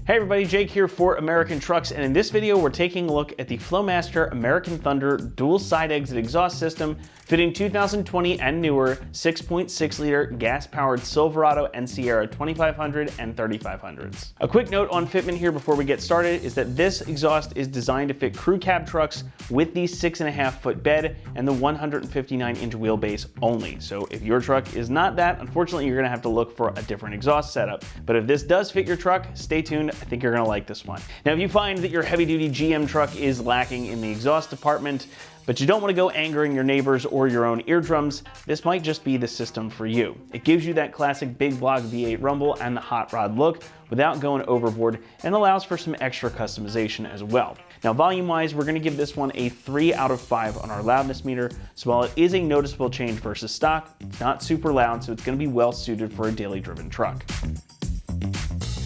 Hey everybody, Jake here for American Trucks, and in this video we're taking a look at the Flowmaster American Thunder dual side exit exhaust system fitting 2020 and newer 6.6 liter gas powered Silverado and Sierra 2500 and 3500s. A quick note on fitment here before we get started is that this exhaust is designed to fit crew cab trucks with the 6.5 foot bed and the 159 inch wheelbase only. So if your truck is not that, unfortunately you're gonna have to look for a different exhaust setup. But if this does fit your truck, stay tuned. I think you're gonna like this one. Now, if you find that your heavy duty GM truck is lacking in the exhaust department, but you don't want to go angering your neighbors or your own eardrums, this might just be the system for you. It gives you that classic big block V8 rumble and the hot rod look without going overboard, and allows for some extra customization as well. Now, volume wise, we're gonna give this one a 3 out of 5 on our loudness meter. So while it is a noticeable change versus stock, it's not super loud, so it's gonna be well suited for a daily driven truck.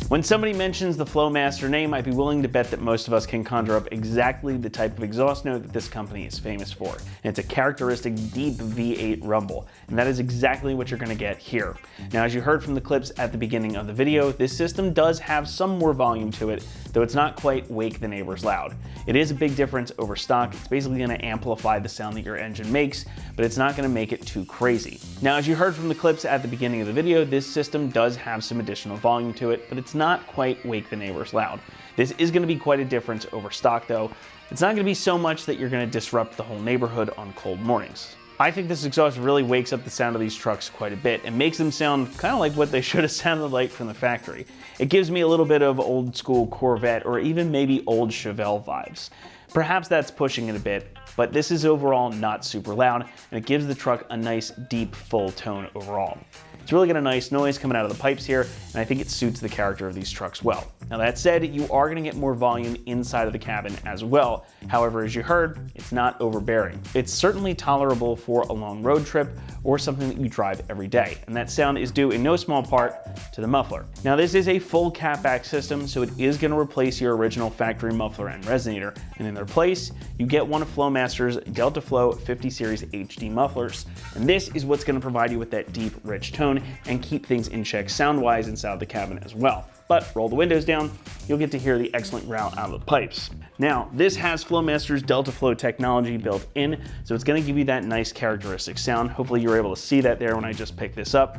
When somebody mentions the Flowmaster name, I'd be willing to bet that most of us can conjure up exactly the type of exhaust note that this company is famous for. And it's a characteristic deep V8 rumble, and that is exactly what you're gonna get here. Now, as you heard from the clips at the beginning of the video, this system does have some more volume to it, though it's not quite wake the neighbors loud. It is a big difference over stock. It's basically gonna amplify the sound that your engine makes, but it's not gonna make it too crazy. Now, as you heard from the clips at the beginning of the video, this system does have some additional volume to it, but it's not quite wake the neighbors loud. This is going to be quite a difference over stock though. It's not going to be so much that you're going to disrupt the whole neighborhood on cold mornings. I think this exhaust really wakes up the sound of these trucks quite a bit and makes them sound kind of like what they should have sounded like from the factory. It gives me a little bit of old school Corvette or even maybe old Chevelle vibes. Perhaps that's pushing it a bit, but this is overall not super loud, and it gives the truck a nice deep full tone overall. It's really got a nice noise coming out of the pipes here, and I think it suits the character of these trucks well. Now, that said, you are going to get more volume inside of the cabin as well. However, as you heard, it's not overbearing. It's certainly tolerable for a long road trip or something that you drive every day, and that sound is due in no small part to the muffler. Now, this is a full catback system, so it is going to replace your original factory muffler and resonator, and in their place, you get one of Flowmaster's Delta Flow 50 Series HD mufflers, and this is what's going to provide you with that deep, rich tone and keep things in check sound-wise inside the cabin as well. But roll the windows down, you'll get to hear the excellent growl out of the pipes. Now, this has Flowmaster's Delta Flow technology built in, so it's gonna give you that nice characteristic sound. Hopefully you were able to see that there when I just picked this up.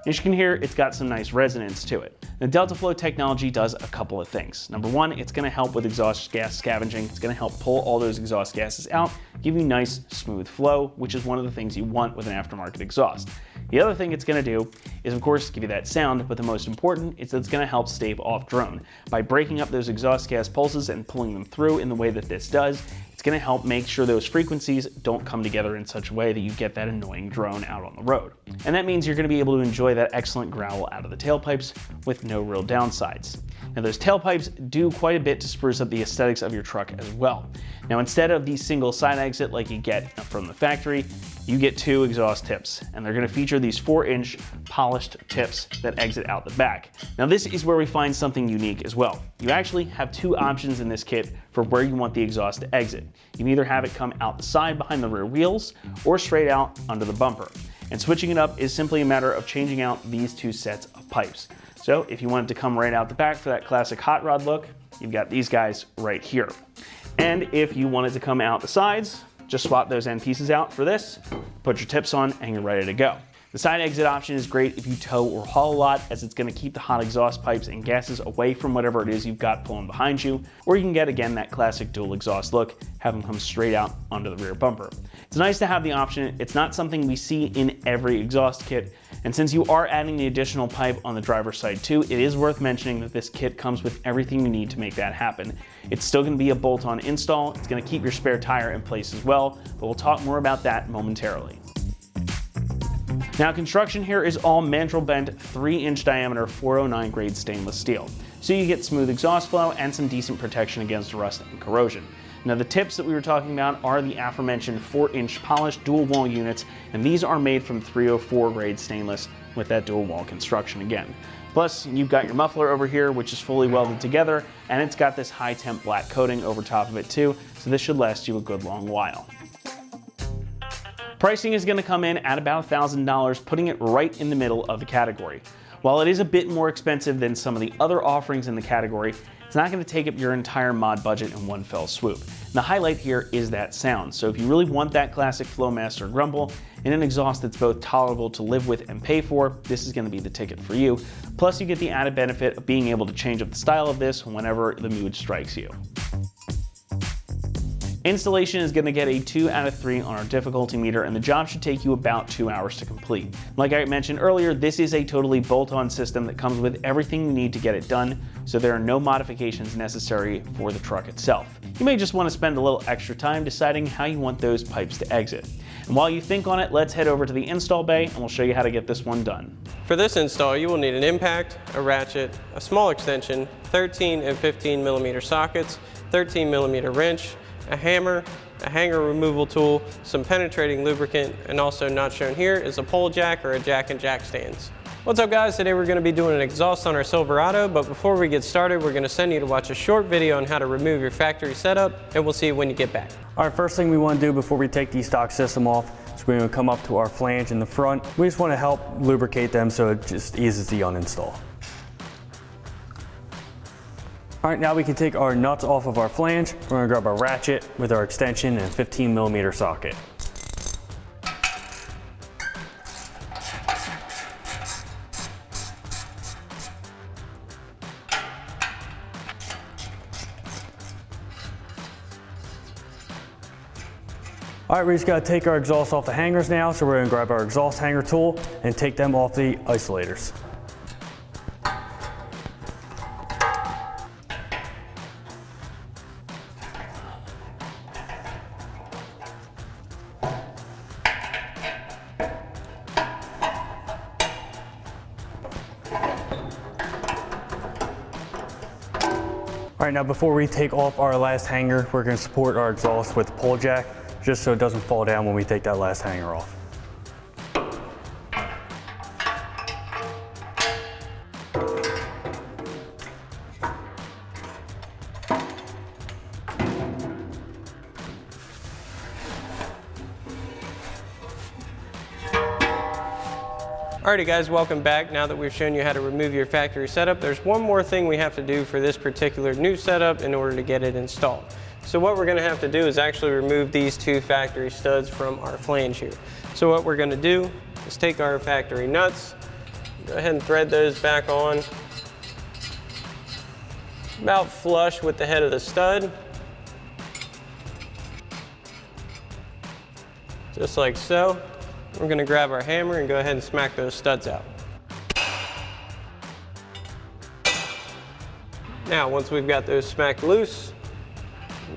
As you can hear, it's got some nice resonance to it. The Delta Flow technology does a couple of things. Number one, it's gonna help with exhaust gas scavenging. It's gonna help pull all those exhaust gases out, give you nice, smooth flow, which is one of the things you want with an aftermarket exhaust. The other thing it's gonna do is, of course, give you that sound, but the most important is that it's gonna help stave off drone. By breaking up those exhaust gas pulses and pulling them through in the way that this does, it's gonna help make sure those frequencies don't come together in such a way that you get that annoying drone out on the road. And that means you're gonna be able to enjoy that excellent growl out of the tailpipes with no real downsides. Now, those tailpipes do quite a bit to spruce up the aesthetics of your truck as well. Now, instead of the single side exit like you get from the factory, you get two exhaust tips, and they're gonna feature these 4-inch polished tips that exit out the back. Now, this is where we find something unique as well. You actually have two options in this kit for where you want the exhaust to exit. You can either have it come out the side behind the rear wheels or straight out under the bumper. And switching it up is simply a matter of changing out these two sets of pipes. So if you want it to come right out the back for that classic hot rod look, you've got these guys right here. And if you want it to come out the sides, just swap those end pieces out for this, put your tips on, and you're ready to go. The side exit option is great if you tow or haul a lot, as it's gonna keep the hot exhaust pipes and gases away from whatever it is you've got pulling behind you, or you can get, again, that classic dual exhaust look, have them come straight out under the rear bumper. It's nice to have the option. It's not something we see in every exhaust kit, and since you are adding the additional pipe on the driver's side too, it is worth mentioning that this kit comes with everything you need to make that happen. It's still gonna be a bolt-on install. It's gonna keep your spare tire in place as well, but we'll talk more about that momentarily. Now, construction here is all mandrel bent 3-inch diameter 409 grade stainless steel. So you get smooth exhaust flow and some decent protection against rust and corrosion. Now, the tips that we were talking about are the aforementioned 4-inch polished dual wall units, and these are made from 304 grade stainless with that dual wall construction again. Plus, you've got your muffler over here, which is fully welded together, and it's got this high temp black coating over top of it too, so this should last you a good long while. Pricing is going to come in at about $1,000, putting it right in the middle of the category. While it is a bit more expensive than some of the other offerings in the category, it's not going to take up your entire mod budget in one fell swoop. And the highlight here is that sound. So if you really want that classic Flowmaster grumble and an exhaust that's both tolerable to live with and pay for, this is going to be the ticket for you. Plus you get the added benefit of being able to change up the style of this whenever the mood strikes you. Installation is going to get a 2 out of 3 on our difficulty meter, and the job should take you about 2 hours to complete. Like I mentioned earlier, this is a totally bolt-on system that comes with everything you need to get it done, so there are no modifications necessary for the truck itself. You may just want to spend a little extra time deciding how you want those pipes to exit. And while you think on it, let's head over to the install bay and we'll show you how to get this one done. For this install, you will need an impact, a ratchet, a small extension, 13 and 15 millimeter sockets, 13 millimeter wrench, a hammer, a hanger removal tool, some penetrating lubricant, and also not shown here is a pole jack or a jack and jack stands. What's up guys, today we're going to be doing an exhaust on our Silverado, but before we get started we're going to send you to watch a short video on how to remove your factory setup, and we'll see you when you get back. Alright, first thing we want to do before we take the stock system off is we're going to come up to our flange in the front. We just want to help lubricate them so it just eases the uninstall. Alright, now we can take our nuts off of our flange. We're going to grab our ratchet with our extension and 15 millimeter socket. Alright, we just got to take our exhaust off the hangers now, so we're going to grab our exhaust hanger tool and take them off the isolators. All right, now before we take off our last hanger, we're going to support our exhaust with the pole jack, just so it doesn't fall down when we take that last hanger off. Alrighty guys, welcome back. Now that we've shown you how to remove your factory setup, there's one more thing we have to do for this particular new setup in order to get it installed. So what we're going to have to do is actually remove these two factory studs from our flange here. So what we're going to do is take our factory nuts, go ahead and thread those back on, about flush with the head of the stud, just like so. We're going to grab our hammer and go ahead and smack those studs out. Now, once we've got those smacked loose,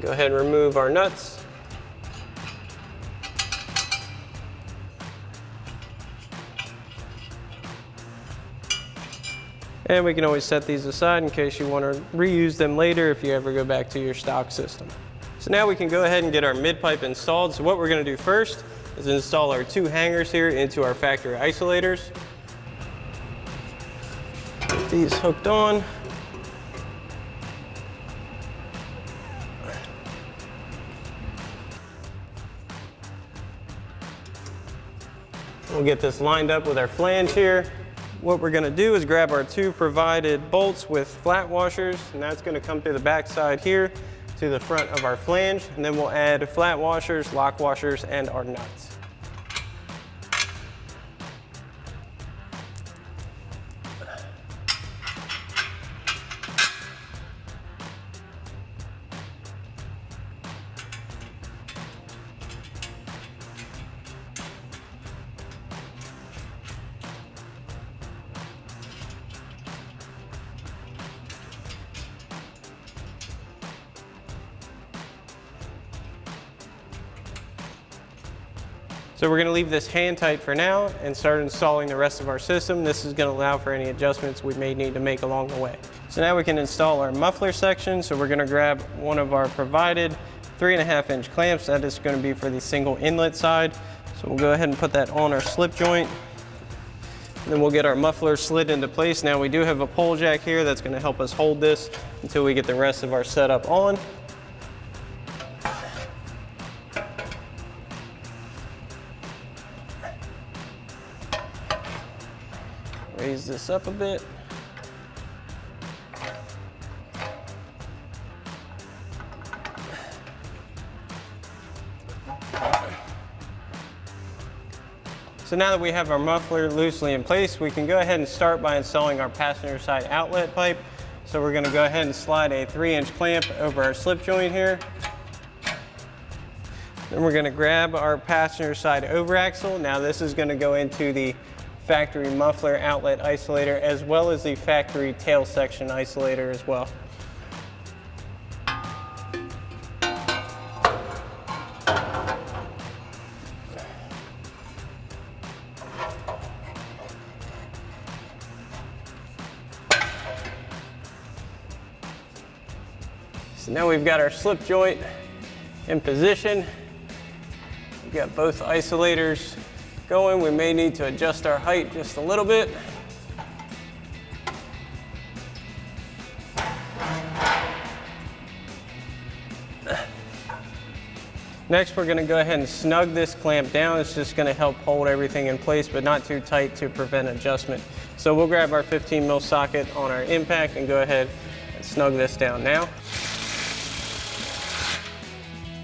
go ahead and remove our nuts. And we can always set these aside in case you want to reuse them later if you ever go back to your stock system. So now we can go ahead and get our mid-pipe installed. So what we're going to do first is install our two hangers here into our factory isolators. Get these hooked on. We'll get this lined up with our flange here. What we're going to do is grab our two provided bolts with flat washers, and that's going to come through the back side here to the front of our flange, and then we'll add flat washers, lock washers, and our nuts. So we're going to leave this hand tight for now and start installing the rest of our system. This is going to allow for any adjustments we may need to make along the way. So now we can install our muffler section. So we're going to grab one of our provided 3.5-inch clamps. That is going to be for the single inlet side. So we'll go ahead and put that on our slip joint. And then we'll get our muffler slid into place. Now we do have a pole jack here that's going to help us hold this until we get the rest of our setup on. Raise this up a bit. So now that we have our muffler loosely in place, we can go ahead and start by installing our passenger side outlet pipe. So we're going to go ahead and slide a 3-inch clamp over our slip joint here. Then we're going to grab our passenger side over axle. Now this is going to go into the factory muffler outlet isolator as well as the factory tail section isolator as well. So now we've got our slip joint in position. We've got both isolators going. We may need to adjust our height just a little bit. Next, we're going to go ahead and snug this clamp down. It's just going to help hold everything in place, but not too tight to prevent adjustment. So we'll grab our 15 mil socket on our impact and go ahead and snug this down now.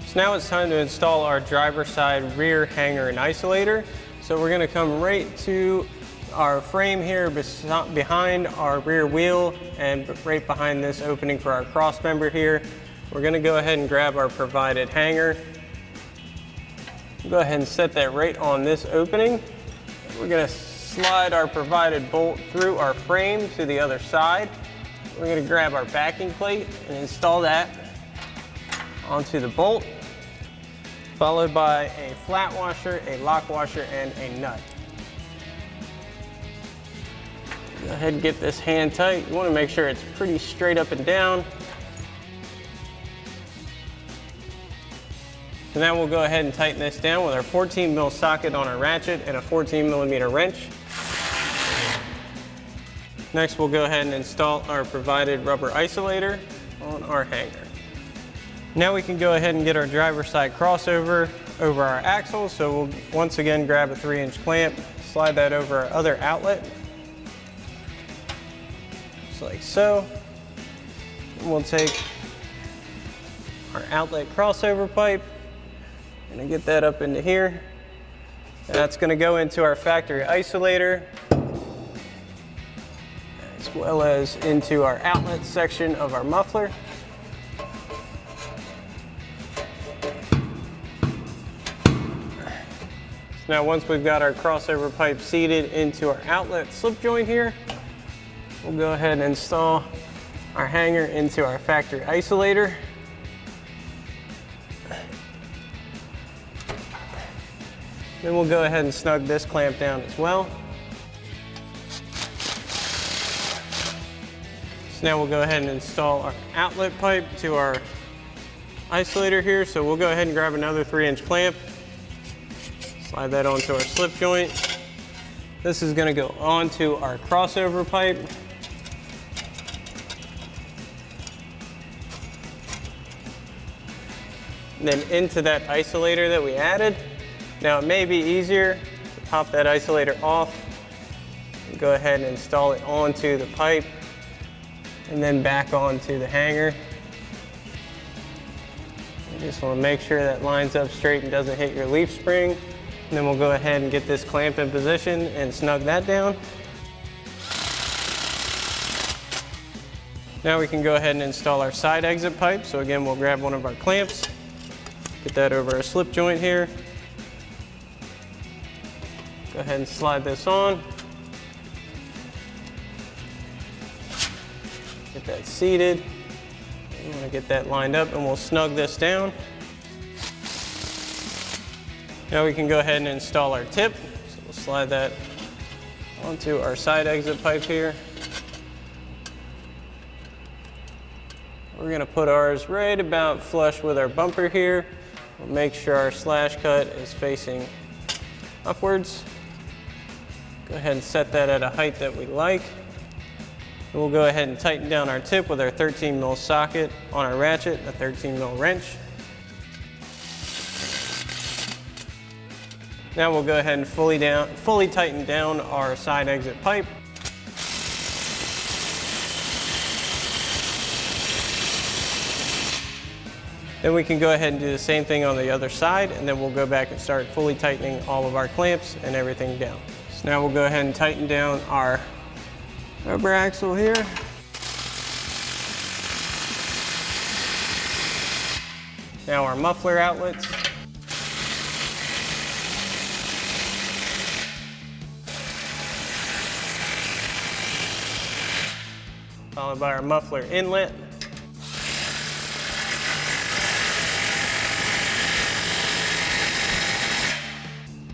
So now it's time to install our driver side rear hanger and isolator. So we're going to come right to our frame here behind our rear wheel and right behind this opening for our cross member here. We're going to go ahead and grab our provided hanger. Go ahead and set that right on this opening. We're going to slide our provided bolt through our frame to the other side. We're going to grab our backing plate and install that onto the bolt, followed by a flat washer, a lock washer, and a nut. Go ahead and get this hand tight. You want to make sure it's pretty straight up and down. So now we'll go ahead and tighten this down with our 14 mil socket on our ratchet and a 14 millimeter wrench. Next, we'll go ahead and install our provided rubber isolator on our hanger. Now we can go ahead and get our driver side crossover over our axle. So we'll once again grab a 3-inch clamp, slide that over our other outlet, just like so. And we'll take our outlet crossover pipe and get that up into here. And that's going to go into our factory isolator, as well as into our outlet section of our muffler. Now once we've got our crossover pipe seated into our outlet slip joint here, we'll go ahead and install our hanger into our factory isolator. Then we'll go ahead and snug this clamp down as well. So now we'll go ahead and install our outlet pipe to our isolator here. So we'll go ahead and grab another 3-inch clamp. Slide that onto our slip joint. This is going to go onto our crossover pipe. And then into that isolator that we added. Now it may be easier to pop that isolator off and go ahead and install it onto the pipe and then back onto the hanger. You just want to make sure that lines up straight and doesn't hit your leaf spring. And then we'll go ahead and get this clamp in position and snug that down. Now we can go ahead and install our side exit pipe. So again, we'll grab one of our clamps, get that over our slip joint here. Go ahead and slide this on. Get that seated. You want to get that lined up and we'll snug this down. Now we can go ahead and install our tip. So we'll slide that onto our side exit pipe here. We're going to put ours right about flush with our bumper here. We'll make sure our slash cut is facing upwards. Go ahead and set that at a height that we like. And we'll go ahead and tighten down our tip with our 13 mil socket on our ratchet and a 13 mil wrench. Now we'll go ahead and fully tighten down our side exit pipe. Then we can go ahead and do the same thing on the other side, and then we'll go back and start fully tightening all of our clamps and everything down. So now we'll go ahead and tighten down our rubber axle here. Now our muffler outlets. Followed by our muffler inlet.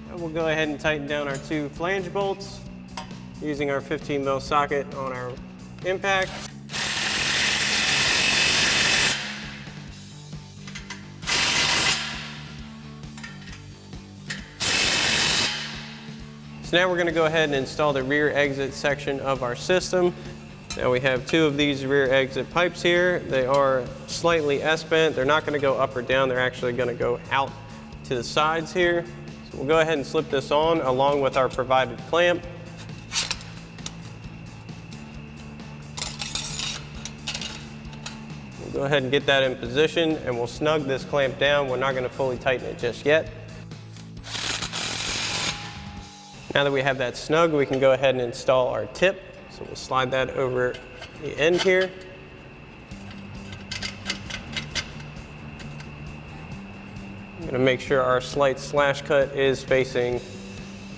And we'll go ahead and tighten down our 2 flange bolts using our 15mm socket on our impact. So now we're going to go ahead and install the rear exit section of our system. Now we have 2 of these rear exit pipes here. They are slightly S-bent. They're not going to go up or down. They're actually going to go out to the sides here. So we'll go ahead and slip this on along with our provided clamp. We'll go ahead and get that in position, and we'll snug this clamp down. We're not going to fully tighten it just yet. Now that we have that snug, we can go ahead and install our tip. So we'll slide that over the end here. I'm going to make sure our slight slash cut is facing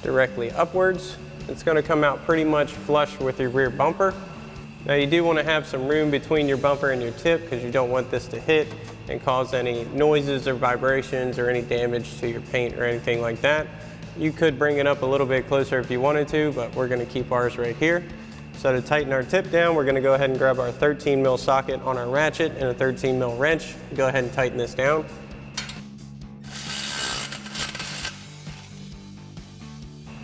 directly upwards. It's going to come out pretty much flush with your rear bumper. Now you do want to have some room between your bumper and your tip because you don't want this to hit and cause any noises or vibrations or any damage to your paint or anything like that. You could bring it up a little bit closer if you wanted to, but we're going to keep ours right here. So to tighten our tip down, we're going to go ahead and grab our 13mm socket on our ratchet and a 13mm wrench. Go ahead and tighten this down.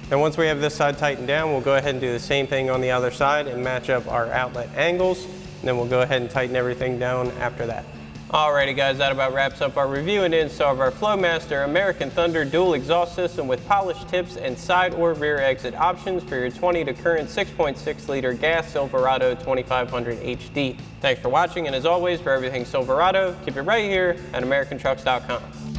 And once we have this side tightened down, we'll go ahead and do the same thing on the other side and match up our outlet angles. And then we'll go ahead and tighten everything down after that. Alrighty guys, that about wraps up our review and install of our Flowmaster American Thunder dual exhaust system with polished tips and side or rear exit options for your 20 to current 6.6 liter gas Silverado 2500 HD. Thanks for watching, and as always, for everything Silverado, keep it right here at AmericanTrucks.com.